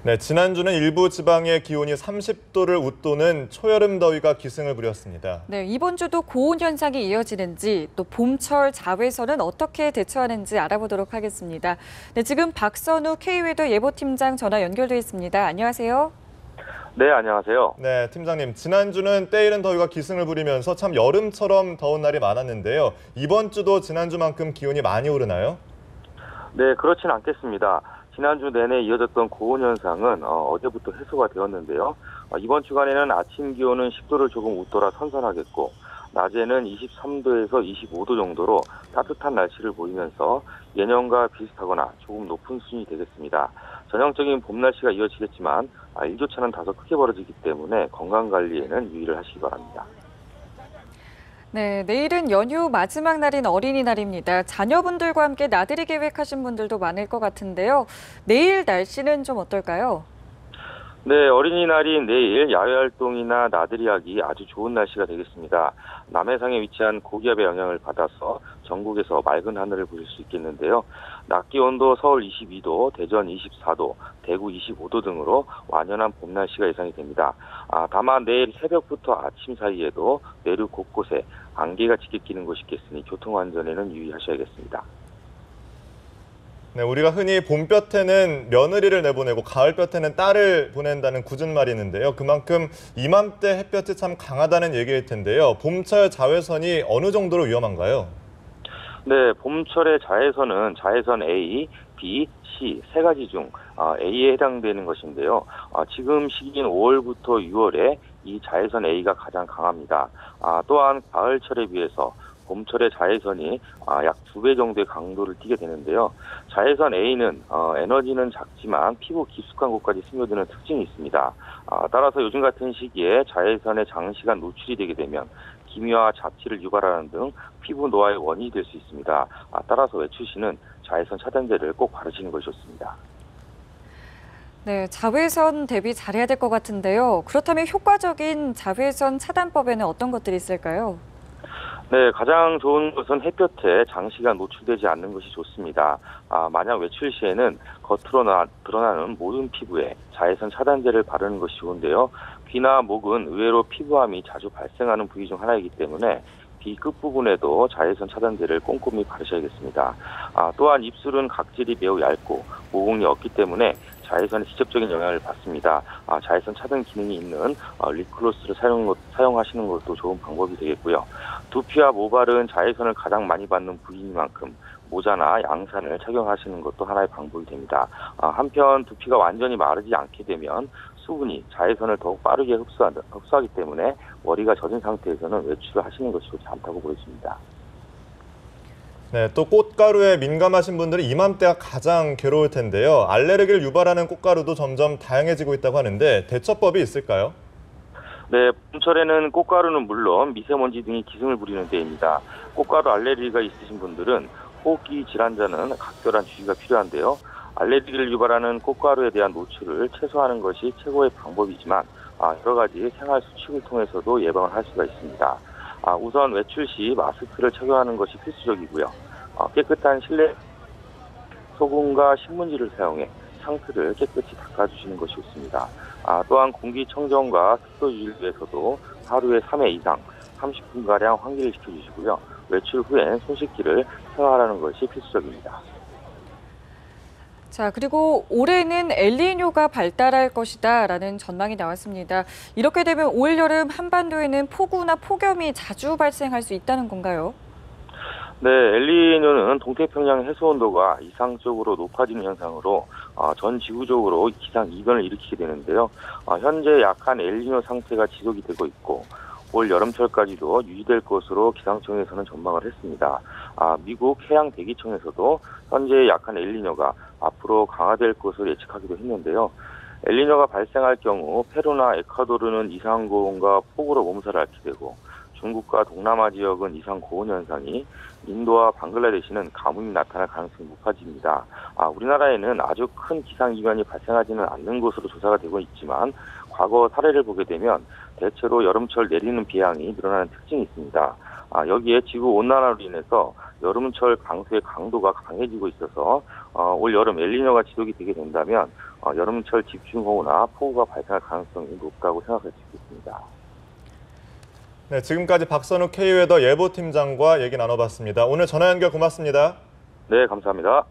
네, 지난주는 일부 지방의 기온이 30도를 웃도는 초여름 더위가 기승을 부렸습니다. 네, 이번 주도 고온 현상이 이어지는지 또 봄철 자외선은 어떻게 대처하는지 알아보도록 하겠습니다. 네, 지금 박선우 K웨더 예보팀장 전화 연결돼 있습니다. 안녕하세요. 네, 안녕하세요. 네, 팀장님. 지난주는 때이른 더위가 기승을 부리면서 참 여름처럼 더운 날이 많았는데요. 이번 주도 지난주만큼 기온이 많이 오르나요? 네, 그렇진 않겠습니다. 지난주 내내 이어졌던 고온 현상은 어제부터 해소가 되었는데요. 이번 주간에는 아침 기온은 10도를 조금 웃돌아 선선하겠고 낮에는 23도에서 25도 정도로 따뜻한 날씨를 보이면서 예년과 비슷하거나 조금 높은 수준이 되겠습니다. 전형적인 봄 날씨가 이어지겠지만 일교차는 다소 크게 벌어지기 때문에 건강관리에는 유의를 하시기 바랍니다. 네, 내일은 연휴 마지막 날인 어린이날입니다. 자녀분들과 함께 나들이 계획하신 분들도 많을 것 같은데요. 내일 날씨는 좀 어떨까요? 네, 어린이날인 내일 야외활동이나 나들이하기 아주 좋은 날씨가 되겠습니다. 남해상에 위치한 고기압의 영향을 받아서 전국에서 맑은 하늘을 보실 수 있겠는데요. 낮 기온도 서울 22도, 대전 24도, 대구 25도 등으로 완연한 봄 날씨가 예상이 됩니다. 다만 내일 새벽부터 아침 사이에도 내륙 곳곳에 안개가 짙게 끼는 곳이 있겠으니 교통안전에는 유의하셔야겠습니다. 네, 우리가 흔히 봄볕에는 며느리를 내보내고 가을볕에는 딸을 보낸다는 굳은 말이 있는데요. 그만큼 이맘때 햇볕이 참 강하다는 얘기일 텐데요. 봄철 자외선이 어느 정도로 위험한가요? 네, 봄철의 자외선은 자외선 A, B, C 세 가지 중 A에 해당되는 것인데요. 지금 시기인 5월부터 6월에 이 자외선 A가 가장 강합니다. 또한 가을철에 비해서 봄철의 자외선이 약 2배 정도의 강도를 띠게 되는데요. 자외선 A는 에너지는 작지만 피부 깊숙한 곳까지 스며드는 특징이 있습니다. 따라서 요즘 같은 시기에 자외선에 장시간 노출이 되게 되면 기미와 잡티를 유발하는 등 피부 노화의 원인이 될 수 있습니다. 따라서 외출 시는 자외선 차단제를 꼭 바르시는 것이 좋습니다. 네, 자외선 대비 잘해야 될 것 같은데요. 그렇다면 효과적인 자외선 차단법에는 어떤 것들이 있을까요? 네, 가장 좋은 것은 햇볕에 장시간 노출되지 않는 것이 좋습니다. 만약 외출 시에는 겉으로 드러나는 모든 피부에 자외선 차단제를 바르는 것이 좋은데요. 귀나 목은 의외로 피부암이 자주 발생하는 부위 중 하나이기 때문에 귀 끝부분에도 자외선 차단제를 꼼꼼히 바르셔야겠습니다. 또한 입술은 각질이 매우 얇고 모공이 없기 때문에 자외선의 직접적인 영향을 받습니다. 자외선 차단 기능이 있는 립글로스를 사용하시는 것도 좋은 방법이 되겠고요. 두피와 모발은 자외선을 가장 많이 받는 부위이만큼 모자나 양산을 착용하시는 것도 하나의 방법이 됩니다. 한편 두피가 완전히 마르지 않게 되면 수분이 자외선을 더욱 빠르게 흡수하기 때문에 머리가 젖은 상태에서는 외출을 하시는 것이 좋지 않다고 보여집니다. 네, 또 꽃가루에 민감하신 분들은 이맘때가 가장 괴로울 텐데요. 알레르기를 유발하는 꽃가루도 점점 다양해지고 있다고 하는데 대처법이 있을까요? 네, 봄철에는 꽃가루는 물론 미세먼지 등이 기승을 부리는 때입니다. 꽃가루 알레르기가 있으신 분들은 호흡기 질환자는 각별한 주의가 필요한데요. 알레르기를 유발하는 꽃가루에 대한 노출을 최소화하는 것이 최고의 방법이지만 여러 가지 생활 수칙을 통해서도 예방을 할 수가 있습니다. 우선 외출 시 마스크를 착용하는 것이 필수적이고요. 깨끗한 실내 소금과 신문지를 사용해 상투를 깨끗이 닦아주시는 것이 좋습니다. 또한 공기청정과 습도 유지를 위해서도 하루에 3회 이상 30분가량 환기를 시켜주시고요. 외출 후엔 손 씻기를 생활하는 것이 필수적입니다. 자, 그리고 올해는 엘니뇨가 발달할 것이다라는 전망이 나왔습니다. 이렇게 되면 올 여름 한반도에는 폭우나 폭염이 자주 발생할 수 있다는 건가요? 네, 엘니뇨는 동태평양 해수온도가 이상적으로 높아지는 현상으로 전 지구적으로 기상 이변을 일으키게 되는데요. 현재 약한 엘니뇨 상태가 지속이 되고 있고 올 여름철까지도 유지될 것으로 기상청에서는 전망을 했습니다. 미국 해양대기청에서도 현재 약한 엘니뇨가 앞으로 강화될 것으로 예측하기도 했는데요. 엘니뇨가 발생할 경우 페루나 에콰도르는 이상 고온과 폭우로 몸살을 앓게 되고 중국과 동남아 지역은 이상 고온 현상이, 인도와 방글라데시는 가뭄이 나타날 가능성이 높아집니다. 우리나라에는 아주 큰 기상이변이 발생하지는 않는 것으로 조사가 되고 있지만 과거 사례를 보게 되면 대체로 여름철 내리는 비양이 늘어나는 특징이 있습니다. 여기에 지구온난화로 인해서 여름철 강수의 강도가 강해지고 있어서 올 여름 엘니뇨가 지속이 되게 된다면 여름철 집중호우나 폭우가 발생할 가능성이 높다고 생각할 수 있습니다. 네, 지금까지 박선욱 K웨더 예보팀장과 얘기 나눠봤습니다. 오늘 전화 연결 고맙습니다. 네, 감사합니다.